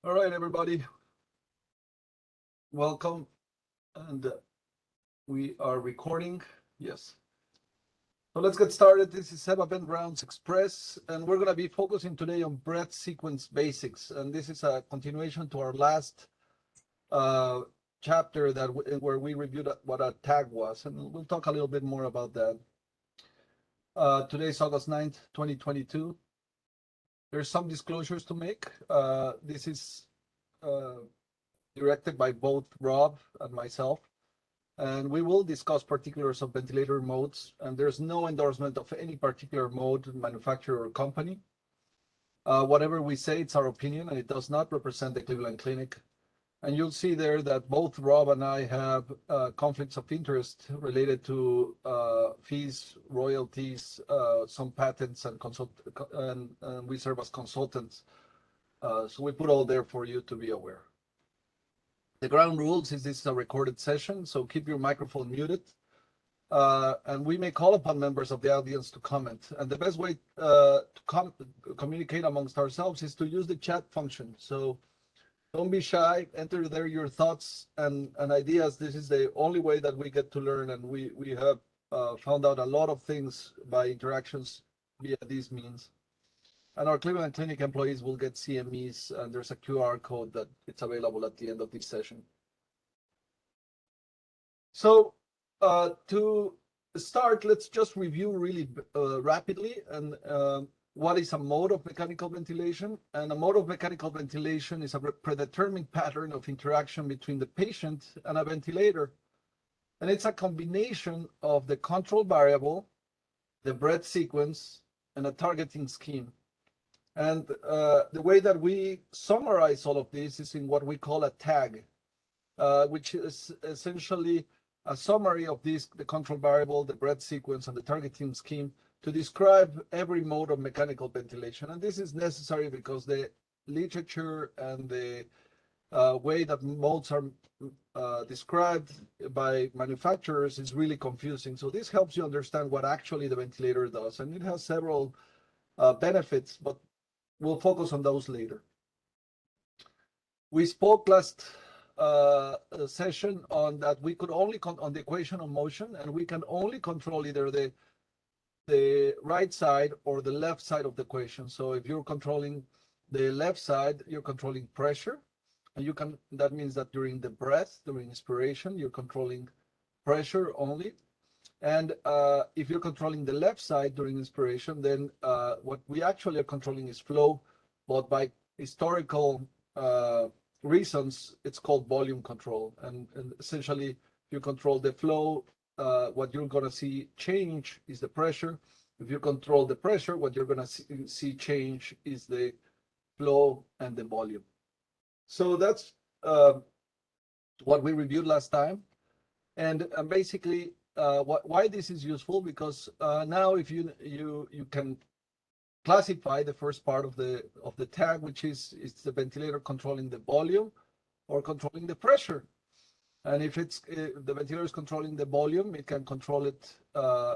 All right, everybody, welcome. And we are recording. Yes. So let's get started. This is SEVA VentRounds Express, and we're going to be focusing today on breath sequence basics. And this is a continuation to our last chapter where we reviewed what a tag was, and we'll talk a little bit more about that. Today's August 9th, 2022. There's some disclosures to make. This is directed by both Rob and myself, and we will discuss particulars of ventilator modes, and there's no endorsement of any particular mode, manufacturer, or company. Whatever we say, it's our opinion, and it does not represent the Cleveland Clinic. And you'll see there that both Rob and I have conflicts of interest related to fees, royalties, some patents, and we serve as consultants. So we put all there for you to be aware. The ground rules is this is a recorded session, so keep your microphone muted. And we may call upon members of the audience to comment. And the best way to communicate amongst ourselves is to use the chat function. So don't be shy, enter there your thoughts and ideas. This is the only way that we get to learn, and we have found out a lot of things by interactions via these means. And our Cleveland Clinic employees will get CMEs, and there's a QR code that it's available at the end of this session. So to start, let's just review really rapidly and what is a mode of mechanical ventilation. And a mode of mechanical ventilation is a predetermined pattern of interaction between the patient and a ventilator. And it's a combination of the control variable, the breath sequence, and a targeting scheme. And the way that we summarize all of this is in what we call a tag, which is essentially a summary of the control variable, the breath sequence, and the targeting scheme to describe every mode of mechanical ventilation. And this is necessary because the literature and the way that modes are described by manufacturers is really confusing. So this helps you understand what actually the ventilator does. And it has several benefits, but we'll focus on those later. We spoke last session on that we could only on the equation of motion, and we can only control either the right side or the left side of the equation. So if you're controlling the left side, you're controlling pressure, and that means that during the breath, during inspiration, you're controlling pressure only. And if you're controlling the left side during inspiration, then what we actually are controlling is flow, but by historical reasons, it's called volume control. And essentially, if you control the flow, what you're going to see change is the pressure. If you control the pressure, what you're going to see change is the flow and the volume. So that's what we reviewed last time. And basically, why this is useful, because now if you can classify the first part of the tag, which is the ventilator controlling the volume or controlling the pressure. And if the ventilator is controlling the volume, it can control it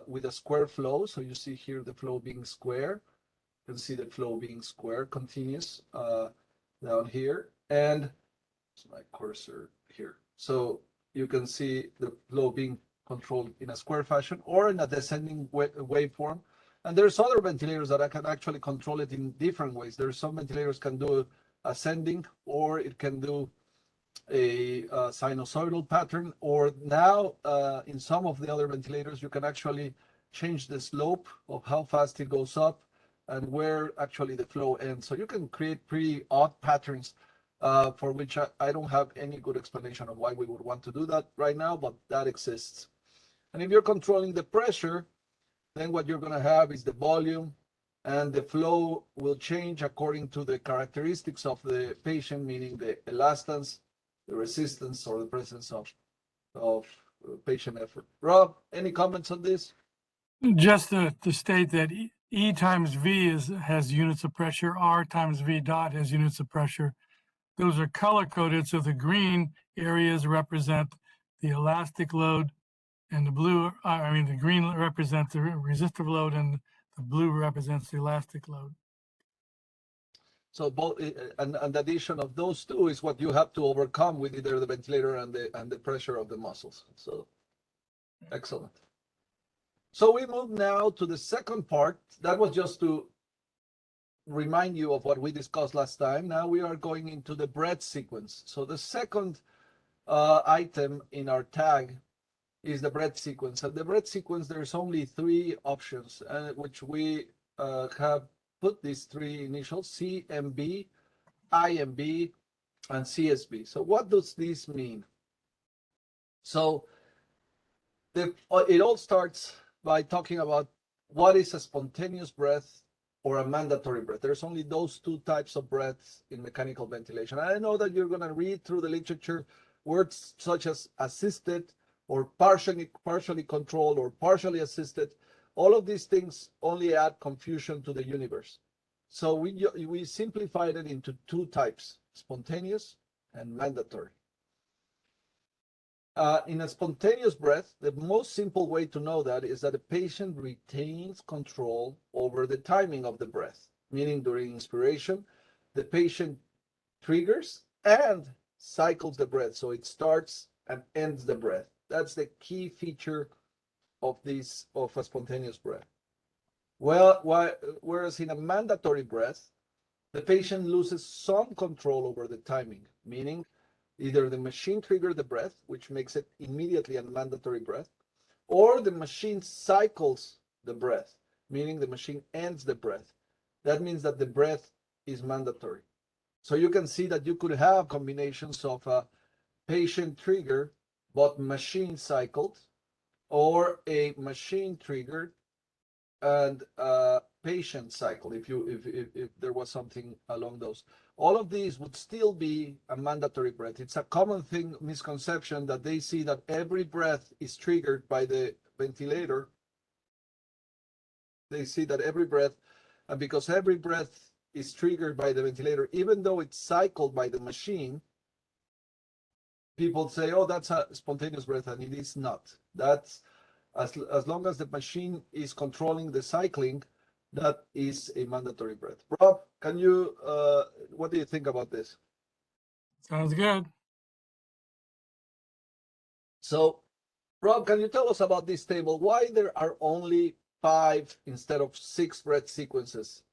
with a square flow. So you see here the flow being square. You can see the flow being square, continuous down here. And my cursor here. So you can see the flow being controlled in a square fashion or in a descending waveform. And there's other ventilators that I can actually control it in different ways. There's some ventilators can do ascending, or it can do a sinusoidal pattern, or now in some of the other ventilators, you can actually change the slope of how fast it goes up and where actually the flow ends. So you can create pretty odd patterns for which I don't have any good explanation of why we would want to do that right now, but that exists. And if you're controlling the pressure, then what you're going to have is the volume, and the flow will change according to the characteristics of the patient, meaning the elastance, the resistance, or the presence of patient effort. Rob, any comments on this? Just to state that E times V has units of pressure, R times V dot has units of pressure. Those are color-coded, so the green areas represent the elastic load, and the blue, the green represents the resistive load, and the blue represents the elastic load. So both, and the addition of those two is what you have to overcome with either the ventilator and the pressure of the muscles. So excellent. So we move now to the second part. That was just to remind you of what we discussed last time. Now we are going into the breath sequence. So the second item in our tag is the breath sequence. And the breath sequence, there's only three options, which we have put these three initials, CMB, IMB, and CSB. So what does this mean? So it all starts by talking about what is a spontaneous breath or a mandatory breath. There's only those two types of breaths in mechanical ventilation. I know that you're going to read through the literature words such as assisted or partially controlled or partially assisted. All of these things only add confusion to the universe. So we simplified it into two types, spontaneous and mandatory. In a spontaneous breath, the most simple way to know that is that the patient retains control over the timing of the breath, meaning during inspiration, the patient triggers and cycles the breath. So it starts and ends the breath. That's the key feature of a spontaneous breath. Well, whereas in a mandatory breath, the patient loses some control over the timing, meaning either the machine triggers the breath, which makes it immediately a mandatory breath, or the machine cycles the breath, meaning the machine ends the breath. That means that the breath is mandatory. So you can see that you could have combinations of a patient trigger but machine cycled, or a machine triggered and patient cycle, if there was something along those. All of these would still be a mandatory breath. It's a common misconception that they see that every breath is triggered by the ventilator. They see that every breath, and because every breath is triggered by the ventilator, even though it's cycled by the machine, people say, oh, that's a spontaneous breath, and it is not. That's as long as the machine is controlling the cycling, that is a mandatory breath. Rob, can you, what do you think about this? Sounds good. So, Rob, can you tell us about this table? Why there are only 5 instead of 6 breath sequences?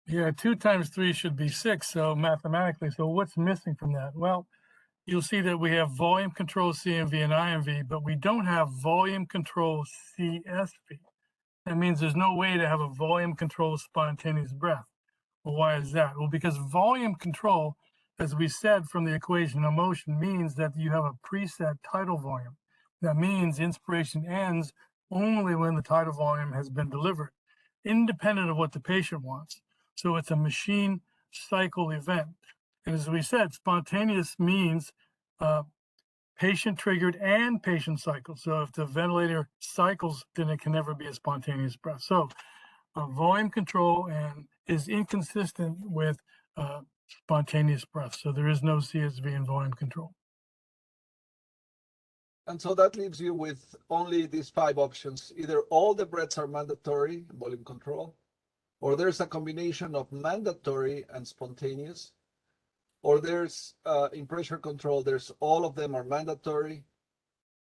Yeah, 2 times 3 should be 6, so mathematically. So what's missing from that? Well, you'll see that we have volume control CMV and IMV, but we don't have volume control CSV. That means there's no way to have a volume control spontaneous breath. Well, why is that? Well, because volume control, as we said from the equation of motion, means that you have a preset tidal volume. That means inspiration ends only when the tidal volume has been delivered, independent of what the patient wants. So it's a machine cycle event. And as we said, spontaneous means patient triggered and patient cycle. So if the ventilator cycles, then it can never be a spontaneous breath. So volume control and is inconsistent with spontaneous breath. So there is no CSV in volume control. And so that leaves you with only these 5 options. Either all the breaths are mandatory, volume control, or there's a combination of mandatory and spontaneous, or there's in pressure control, there's all of them are mandatory.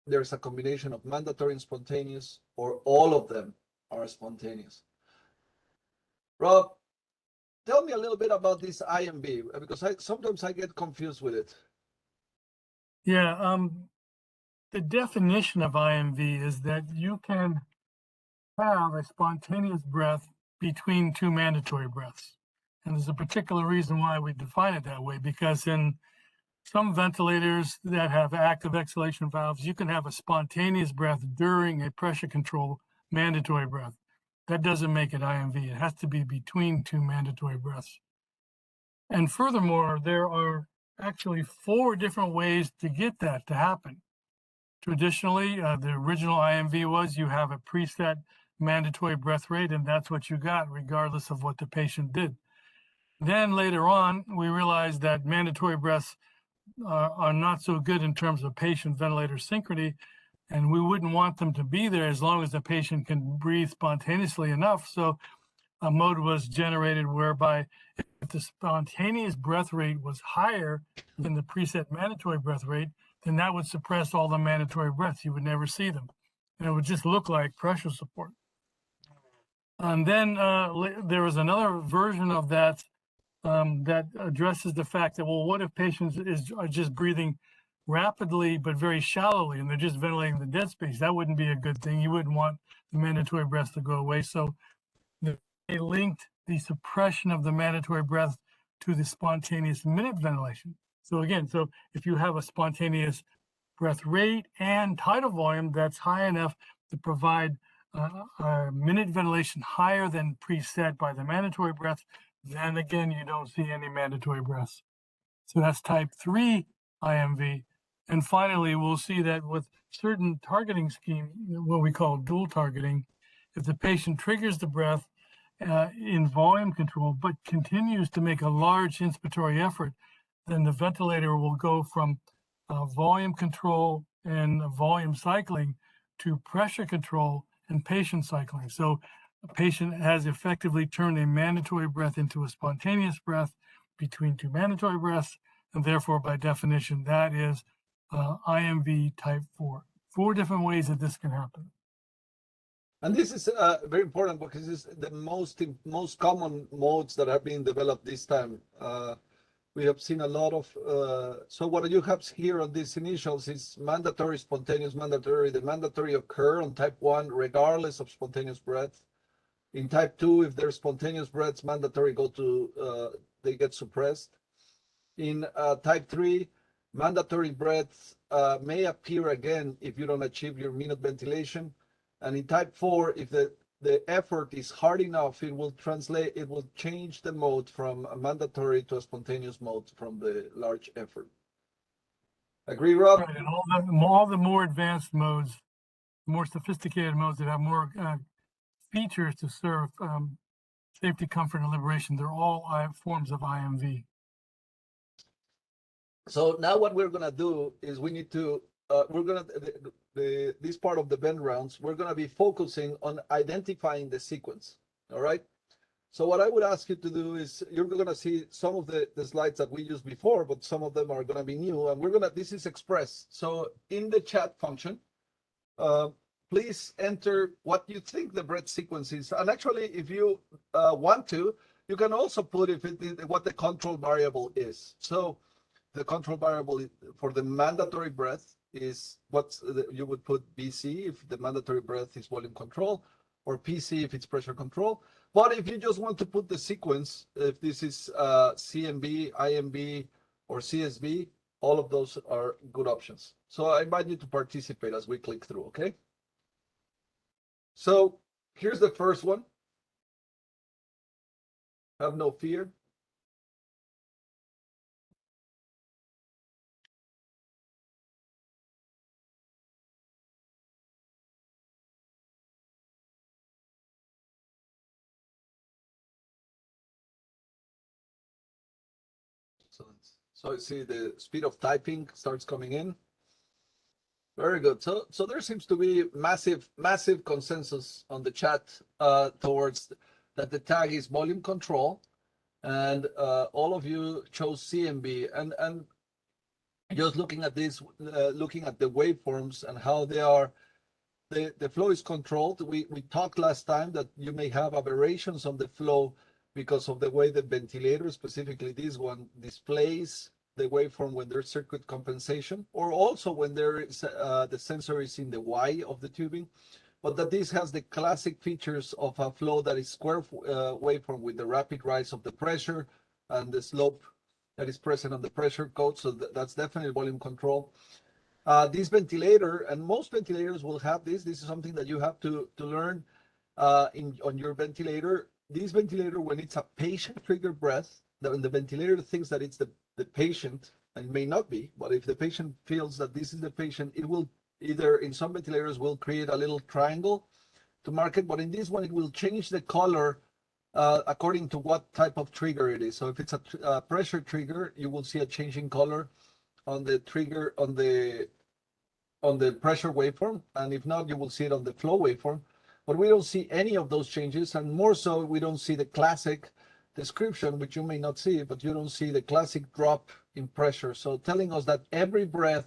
There's a combination of mandatory and spontaneous, or all of them are spontaneous. Rob, tell me a little bit about this IMB, because sometimes I get confused with it. Yeah, the definition of IMV is that you can have a spontaneous breath between 2 mandatory breaths. And there's a particular reason why we define it that way, because in some ventilators that have active exhalation valves, you can have a spontaneous breath during a pressure control mandatory breath. That doesn't make it IMV. It has to be between 2 mandatory breaths. And furthermore, there are actually 4 different ways to get that to happen. Traditionally, the original IMV was you have a preset mandatory breath rate, and that's what you got, regardless of what the patient did. Then later on, we realized that mandatory breaths are not so good in terms of patient ventilator synchrony, and we wouldn't want them to be there as long as the patient can breathe spontaneously enough. So a mode was generated whereby if the spontaneous breath rate was higher than the preset mandatory breath rate, then that would suppress all the mandatory breaths. You would never see them. And it would just look like pressure support. And then there was another version of that that addresses the fact that, well, what if patients are just breathing rapidly but very shallowly and they're just ventilating the dead space? That wouldn't be a good thing. You wouldn't want the mandatory breaths to go away. So they linked the suppression of the mandatory breath to the spontaneous minute ventilation. So again, so if you have a spontaneous breath rate and tidal volume that's high enough to provide a minute ventilation higher than preset by the mandatory breath, then again, you don't see any mandatory breaths. So that's type 3 IMV. And finally, we'll see that with certain targeting scheme, what we call dual targeting, if the patient triggers the breath in volume control, but continues to make a large inspiratory effort, then the ventilator will go from volume control and volume cycling to pressure control and patient cycling. So a patient has effectively turned a mandatory breath into a spontaneous breath between two mandatory breaths, and therefore, by definition, that is IMV type 4. 4 different ways that this can happen. And this is very important because it's the most common modes that have been developed this time. We have seen a lot of, so what you have here on these initials is mandatory, spontaneous, mandatory. The mandatory occur on type 1 regardless of spontaneous breath. In type 2, if there's spontaneous breaths, mandatory they get suppressed. In type 3, mandatory breaths may appear again if you don't achieve your minute ventilation. And in type 4, if the effort is hard enough, it will change the mode from a mandatory to a spontaneous mode from the large effort. Agree, Rob? Right, and all the more advanced modes, more sophisticated modes that have more features to serve safety, comfort, and liberation, they're all forms of IMV. So now what we're gonna do is we need to, this part of the VentRounds, we're gonna be focusing on identifying the sequence, all right? So what I would ask you to do is, you're gonna see some of the slides that we used before, but some of them are gonna be new, and this is Express. So in the chat function, please enter what you think the breath sequence is. And actually, if you want to, you can also put what the control variable is. So the control variable for the mandatory breath is you would put BC if the mandatory breath is volume control, or PC if it's pressure control. But if you just want to put the sequence, if this is CMB, IMB, or CSB, all of those are good options. So I invite you to participate as we click through, okay? So here's the first one. Have no fear. So I see the speed of typing starts coming in. Very good. So there seems to be massive consensus on the chat towards that the tag is volume control, and all of you chose CMB. And just looking at this, looking at the waveforms and how they are, the flow is controlled. We talked last time that you may have aberrations on the flow because of the way the ventilator, specifically this one, displays the waveform when there's circuit compensation, or also when there is the sensor is in the Y of the tubing, but that this has the classic features of a flow that is square waveform with the rapid rise of the pressure and the slope that is present on the pressure code. So that's definitely volume control. This ventilator, and most ventilators will have this. This is something that you have to learn on your ventilator. This ventilator, when it's a patient-triggered breath, when the ventilator thinks that it's the patient, and it may not be, but if the patient feels that this is the patient, it will either, in some ventilators, will create a little triangle to mark it, but in this one, it will change the color according to what type of trigger it is. So if it's a pressure trigger, you will see a changing color on the trigger, on the pressure waveform, and if not, you will see it on the flow waveform. But we don't see any of those changes, and more so, we don't see the classic description, which you may not see, but you don't see the classic drop in pressure. So telling us that every breath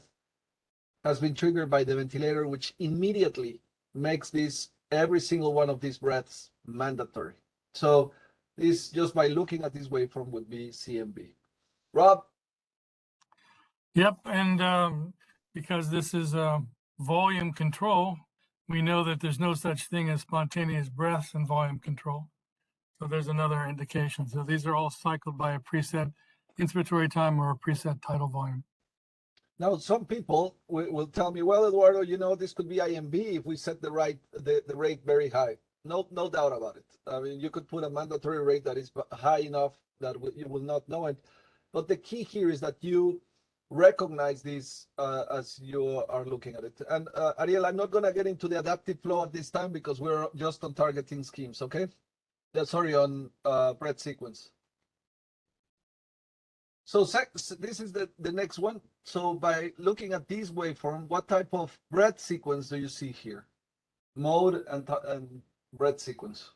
has been triggered by the ventilator, which immediately makes this, every single one of these breaths mandatory. So this, just by looking at this waveform, would be CMB. Rob? Yep, and because this is volume control, we know that there's no such thing as spontaneous breaths in volume control. So there's another indication. So these are all cycled by a preset inspiratory time or a preset tidal volume. Now, some people will tell me, well, Eduardo, you know, this could be IMB if we set the rate very high. No doubt about it. I mean, you could put a mandatory rate that is high enough that you will not know it. But the key here is that you recognize this as you are looking at it. And Ariel, I'm not going to get into the adaptive flow at this time because we're just on targeting schemes, okay? Sorry, on breath sequence. So this is the next one. So by looking at this waveform, what type of breath sequence do you see here? Mode and breath sequence.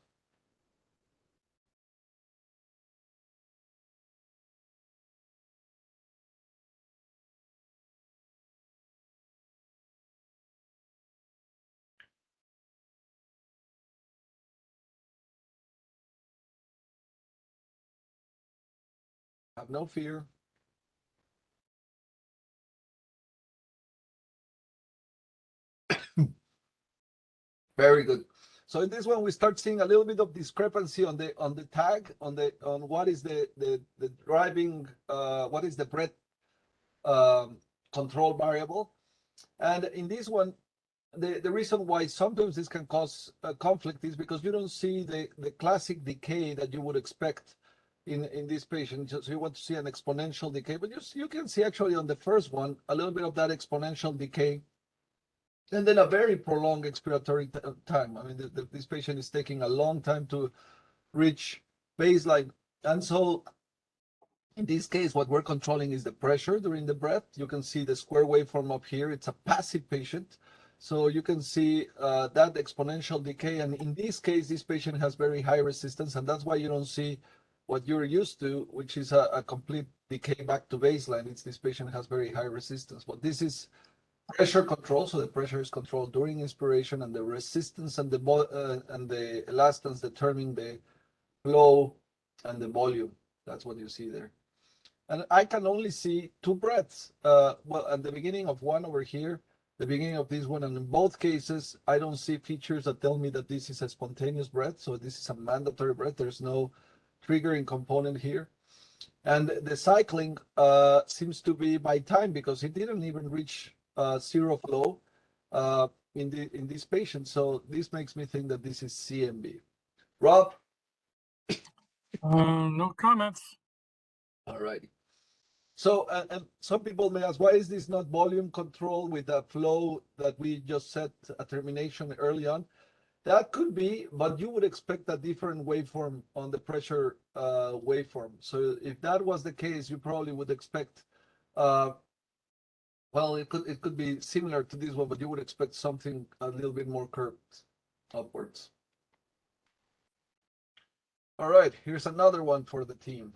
Have no fear. Very good. So in this one, we start seeing a little bit of discrepancy on the tag, on what is the driving, what is the breath control variable. And in this one, the reason why sometimes this can cause a conflict is because you don't see the classic decay that you would expect in this patient. So you want to see an exponential decay, but you can see actually on the first one a little bit of that exponential decay, and then a very prolonged expiratory time. I mean, this patient is taking a long time to reach baseline, and so in this case, what we're controlling is the pressure during the breath. You can see the square waveform up here. It's a passive patient. So you can see that exponential decay. And in this case, this patient has very high resistance. And that's why you don't see what you're used to, which is a complete decay back to baseline. It's this patient has very high resistance. But this is pressure control. So the pressure is controlled during inspiration, and the resistance and the elastance determine the flow and the volume. That's what you see there. And I can only see two breaths. Well, at the beginning of one over here, the beginning of this one, and in both cases, I don't see features that tell me that this is a spontaneous breath. So this is a mandatory breath. There's no triggering component here. And the cycling seems to be by time because it didn't even reach zero flow in this patient. So this makes me think that this is CMB. Rob? No comments. All righty. So, and some people may ask, why is this not volume control with a flow that we just set a termination early on? That could be, but you would expect a different waveform on the pressure waveform. So if that was the case, you probably would expect, well, it could be similar to this one, but you would expect something a little bit more curved upwards. All right, here's another one for the team.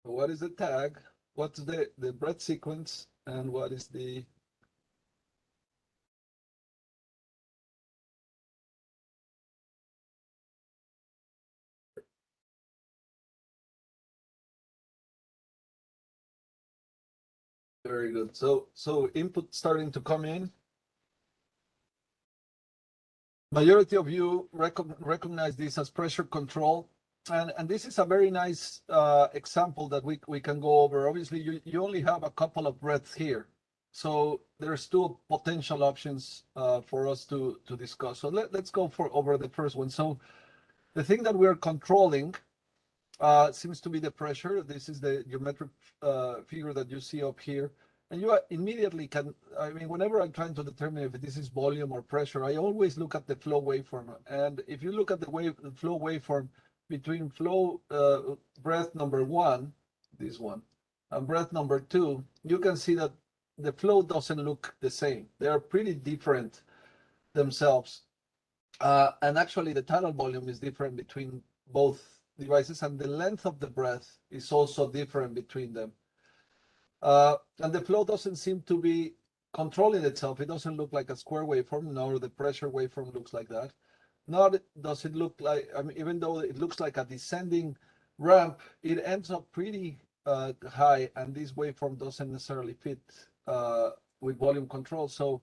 What is the tag? What's the breath sequence? And what is the very good. So input starting to come in. Majority of you recognize this as pressure control. And this is a very nice example that we can go over. Obviously, you only have a couple of breaths here. So there's two potential options for us to discuss. So let's go over the first one. So the thing that we're controlling seems to be the pressure. This is the geometric figure that you see up here. And you immediately can, I mean, whenever I'm trying to determine if this is volume or pressure, I always look at the flow waveform. And if you look at the flow waveform between flow breath number 1, this one, and breath number 2, you can see that the flow doesn't look the same. They are pretty different themselves. And actually the tidal volume is different between both devices, and the length of the breath is also different between them. And the flow doesn't seem to be controlling itself. It doesn't look like a square waveform, nor the pressure waveform looks like that. Nor does it look like, I mean, even though it looks like a descending ramp, it ends up pretty high, and this waveform doesn't necessarily fit with volume control. So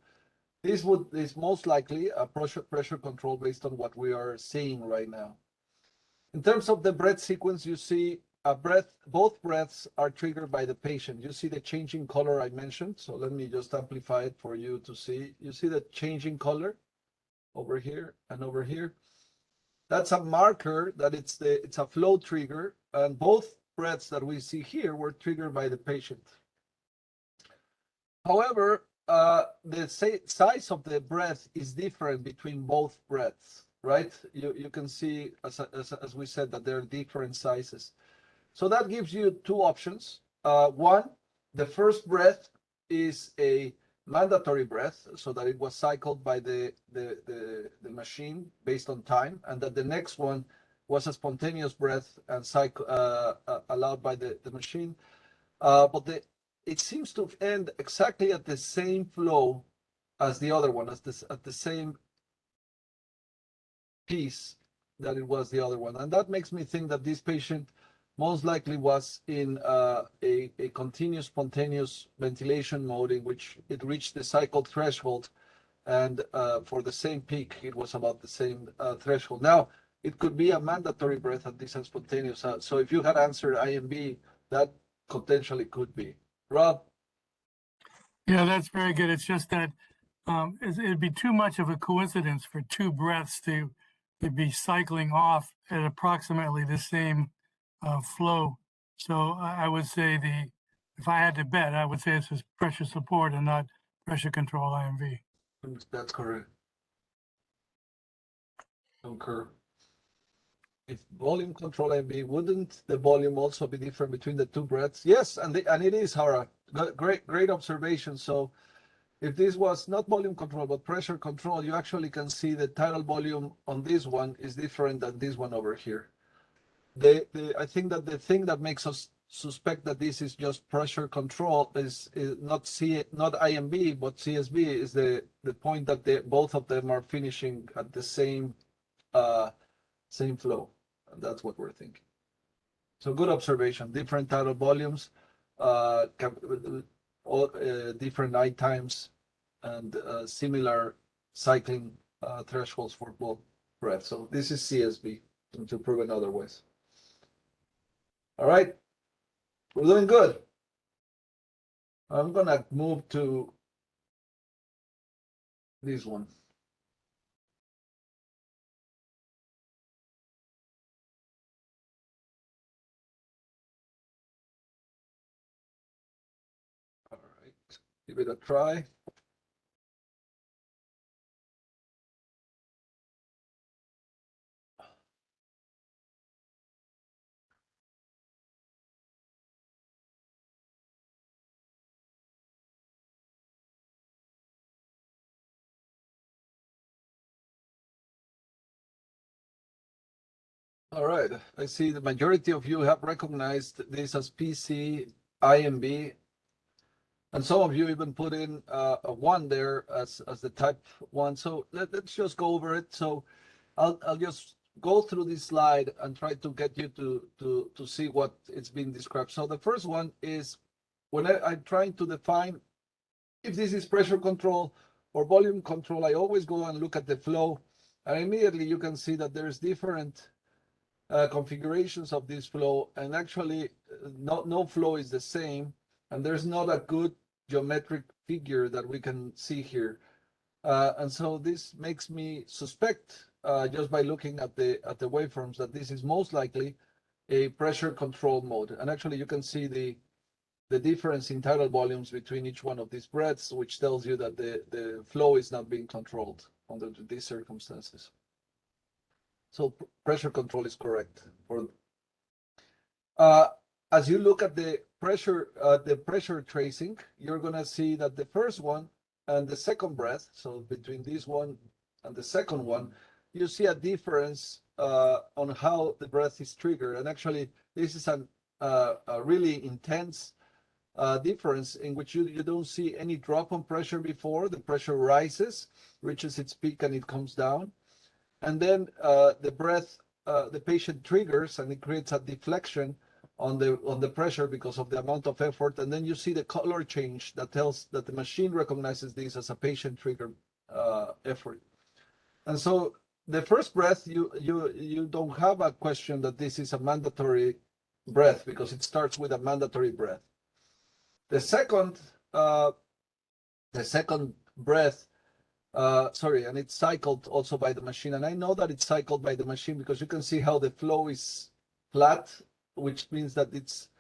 this is most likely a pressure control based on what we are seeing right now. In terms of the breath sequence, you see both breaths are triggered by the patient. You see the changing color I mentioned. So let me just amplify it for you to see. You see the changing color over here and over here. That's a marker that it's a flow trigger, and both breaths that we see here were triggered by the patient. However, the size of the breath is different between both breaths, right? You can see, as we said, that there are different sizes. So that gives you two options. One, the first breath is a mandatory breath, so that it was cycled by the machine based on time, and that the next one was a spontaneous breath and allowed by the machine. But it seems to end exactly at the same flow as the other one, at the same piece that it was the other one. And that makes me think that this patient most likely was in a continuous spontaneous ventilation mode in which it reached the cycle threshold, and for the same peak, it was about the same threshold. Now, it could be a mandatory breath and this is spontaneous. So if you had answered I and B, that potentially could be. Rob? Yeah, that's very good. It's just that it'd be too much of a coincidence for two breaths to be cycling off at approximately the same flow. So I would say if I had to bet, I would say this is pressure support and not pressure control IMV. That's correct. Concur. If volume control IMV, wouldn't the volume also be different between the two breaths? Yes, and it is, Hara. Great observation. So if this was not volume control but pressure control, you actually can see the tidal volume on this one is different than this one over here. I think that the thing that makes us suspect that this is just pressure control is not IMB but CSB is the point that both of them are finishing at the same flow. And that's what we're thinking. So good observation. Different tidal volumes, different night times, and similar cycling thresholds for both breaths. So this is CSB, until proven otherwise. All right, we're doing good. I'm gonna move to this one. All right, give it a try. All right, I see the majority of you have recognized this as PC, IMB, and some of you even put in a 1 there as the type 1. So let's just go over it. So I'll just go through this slide and try to get you to see what it's being described. So the first one is when I'm trying to define if this is pressure control or volume control, I always go and look at the flow, and immediately you can see that there's different configurations of this flow, and actually no flow is the same, and there's not a good geometric figure that we can see here. And so this makes me suspect, just by looking at the waveforms, that this is most likely a pressure control mode. And actually you can see the difference in tidal volumes between each one of these breaths, which tells you that the flow is not being controlled under these circumstances. So pressure control is correct. As you look at the pressure tracing, you're gonna see that the first one and the second breath, so between this one and the second one, you see a difference on how the breath is triggered. And actually, this is a really intense difference in which you don't see any drop on pressure before. The pressure rises, reaches its peak, and it comes down. And then the breath, the patient triggers, and it creates a deflection on the pressure because of the amount of effort. And then you see the color change that tells that the machine recognizes this as a patient trigger effort. And so the first breath, you don't have a question that this is a mandatory breath because it starts with a mandatory breath. The second breath, and it's cycled also by the machine. And I know that it's cycled by the machine because you can see how the flow is flat, which means that it's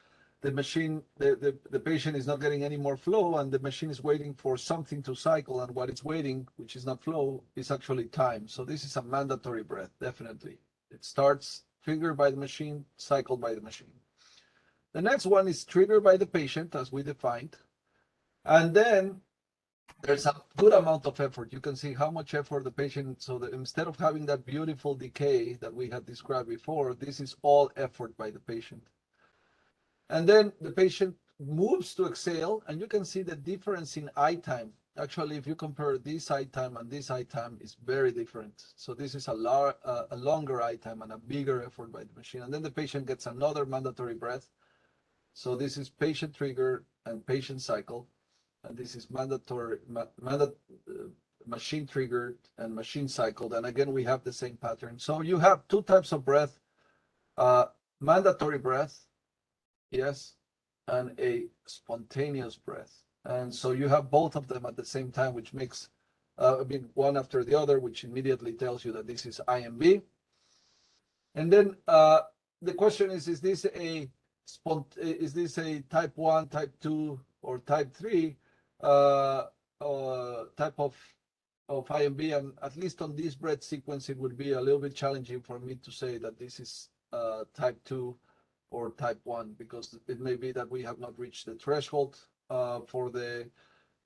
the machine, the patient is not getting any more flow, and the machine is waiting for something to cycle, and what it's waiting, which is not flow, is actually time. So this is a mandatory breath, definitely. It starts triggered by the machine, cycled by the machine. The next one is triggered by the patient, as we defined. And then there's a good amount of effort. You can see how much effort the patient, so that instead of having that beautiful decay that we had described before, this is all effort by the patient. And then the patient moves to exhale, and you can see the difference in eye time. Actually, if you compare this eye time and this eye time, is very different. So this is a longer eye time and a bigger effort by the machine. And then the patient gets another mandatory breath. So this is patient trigger and patient cycle. And this is mandatory, machine triggered and machine cycled. And again, we have the same pattern. So you have two types of breath, mandatory breath, yes, and a spontaneous breath. And so you have both of them at the same time, which makes one after the other, which immediately tells you that this is IMB. And then the question is this a type 1, type 2, or type 3 type of IMB? And at least on this breath sequence, it would be a little bit challenging for me to say that this is type 2 or type 1, because it may be that we have not reached the threshold for the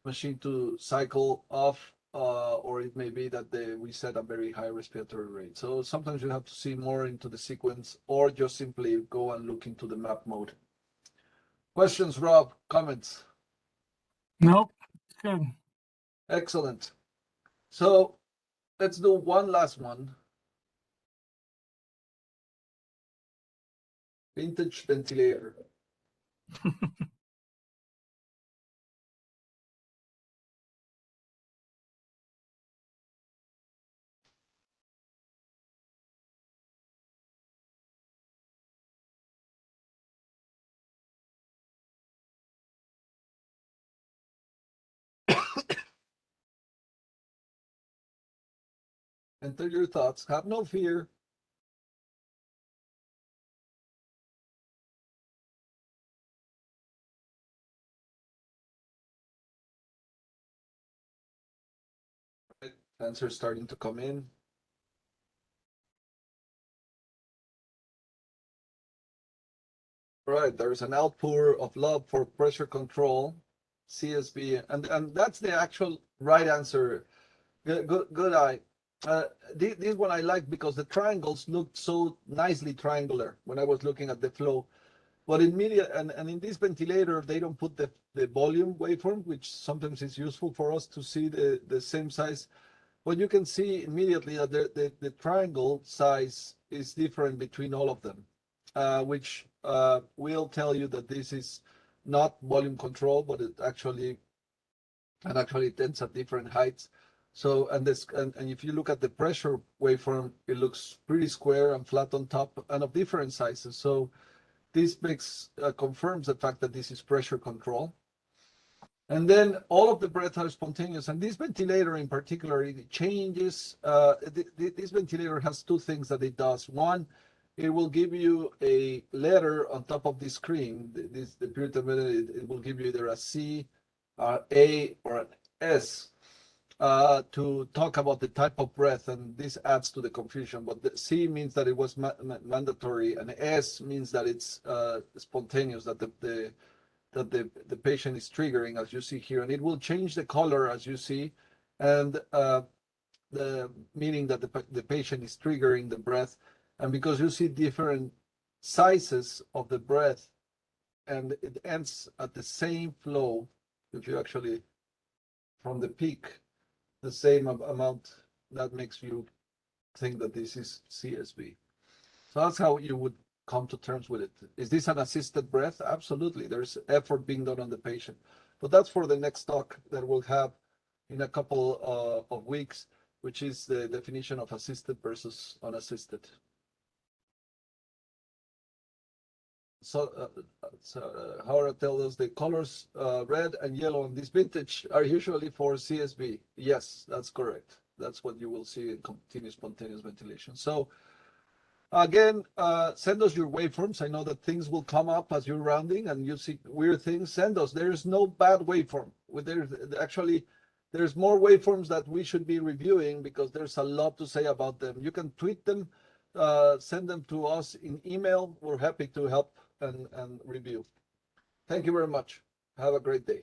machine to cycle off, or it may be that we set a very high respiratory rate. So sometimes you have to see more into the sequence, or just simply go and look into the map mode. Questions, Rob? Comments? Nope. Good. Excellent. So let's do one last one. Vintage ventilator. Enter your thoughts. Have no fear. Answers starting to come in. Right, there's an outpour of love for pressure control, CSB, and that's the actual right answer. Good eye. This one I like because the triangles looked so nicely triangular when I was looking at the flow. But in media and in this ventilator, they don't put the volume waveform, which sometimes is useful for us to see the same size. But you can see immediately that the triangle size is different between all of them, which will tell you that this is not volume control, but it actually tends at different heights. So and if you look at the pressure waveform, it looks pretty square and flat on top and of different sizes. So this confirms the fact that this is pressure control. And then all of the breaths are spontaneous. And this ventilator in particular, it changes. This ventilator has two things that it does. One, it will give you a letter on top of the screen. The period it will give you either a C, A, or an S to talk about the type of breath, and this adds to the confusion. But the C means that it was mandatory, and S means that it's spontaneous, that the patient is triggering, as you see here, and it will change the color as you see, and the meaning that the patient is triggering the breath. And because you see different sizes of the breath, and it ends at the same flow, if you actually from the peak the same amount, that makes you think that this is CSV. So that's how you would come to terms with it. Is this an assisted breath? Absolutely. There's effort being done on the patient. But that's for the next talk that we'll have in a couple of weeks, which is the definition of assisted versus unassisted. So, Howard tells us the colors red and yellow in this vintage are usually for CSV. Yes, that's correct. That's what you will see in continuous spontaneous ventilation. So again, send us your waveforms. I know that things will come up as you're rounding and you see weird things. Send us. There is no bad waveform. There's more waveforms that we should be reviewing because there's a lot to say about them. You can tweet them, send them to us in email. We're happy to help and review. Thank you very much. Have a great day.